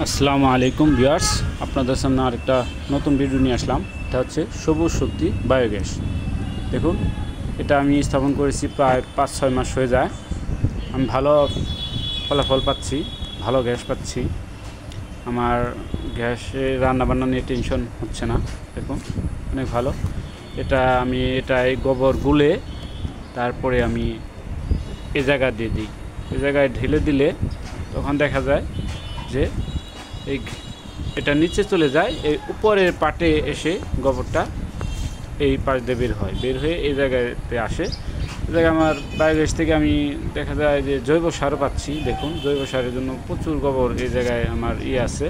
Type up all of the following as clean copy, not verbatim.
আসসালামু আলাইকুম ভিউয়ার্স, আপনাদের সামনে আরেকটা নতুন ভিডিও নিয়ে আসলাম। এটা হচ্ছে সবুজ শক্তি বায়োগ্যাস। দেখুন, এটা আমি স্থাপন করেছি প্রায় 5-6 মাস হয়ে যায়। আমি ভালো ফলাফল পাচ্ছি, ভালো গ্যাস পাচ্ছি। আমার গ্যাসে রান্নাবান্না নিয়ে টেনশন হচ্ছে না। দেখুন, অনেক ভালো। এটাই গোবর গুলে তারপরে আমি এ জায়গায় দিয়ে দিই। এ জায়গায় ঢেলে দিলে তখন দেখা যায় যে এটা নিচে চলে যায়, এই উপরের পাটে এসে গোবরটা এই পাশ দিয়ে বের হয়ে এই জায়গাতে আসে। এই জায়গায় আমার বায়োগ্যাস থেকে আমি দেখা যায় যে জৈব সারও পাচ্ছি। দেখুন, জৈব সারের জন্য প্রচুর গোবর এই জায়গায় আমার আছে।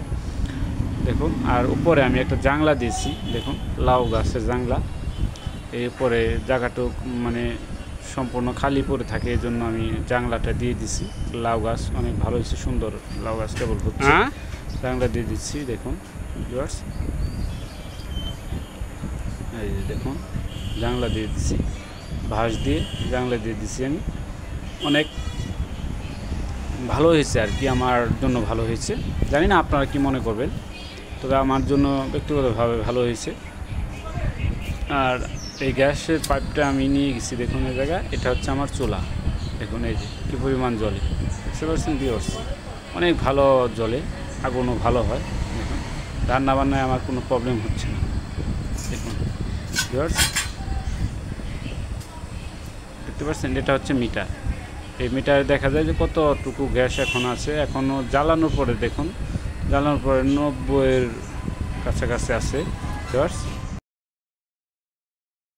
দেখুন, আর উপরে আমি একটা জাংলা দিয়েছি। দেখুন, লাউ গাছের জাংলা। এই উপরে জায়গাটুক মানে সম্পূর্ণ খালি পড়ে থাকে, এই জন্য আমি জাংলাটা দিয়ে দিছি। লাউ গাছ অনেক ভালো হয়েছে, সুন্দর লাউ গাছ কেবল হচ্ছে। জাংলা দিয়ে দিচ্ছি। দেখুন ভিউয়ার্স, এই যে দেখুন, জাংলা দিয়ে দিচ্ছি, বাঁশ দিয়ে জাংলা দিয়ে দিচ্ছি আমি। অনেক ভালো হয়েছে আর কি, আমার জন্য ভালো হয়েছে। জানি না আপনারা কি মনে করবেন, তবে আমার জন্য ব্যক্তিগতভাবে ভালো হয়েছে। আর এই গ্যাসের পাইপটা আমি নিয়ে গেছি। দেখুন এই জায়গায়, এটা হচ্ছে আমার চুলা। দেখুন এই যে কী পরিমাণ জলে, বুঝতে পারছেন ভিউয়ার্স? অনেক ভালো জলে, আগুনও ভালো হয়। দেখুন, রান্নাবান্নায় আমার কোনো প্রবলেম হচ্ছে না। দেখুন ভিউয়ার্স, দেখতে পাচ্ছেন, এটা হচ্ছে মিটার। এই মিটারে দেখা যায় যে কতটুকু গ্যাস এখন আছে। এখনও জ্বালানোর পরে দেখুন, জ্বালানোর পরে 90-এর কাছাকাছি আছে ভিউয়ার্স।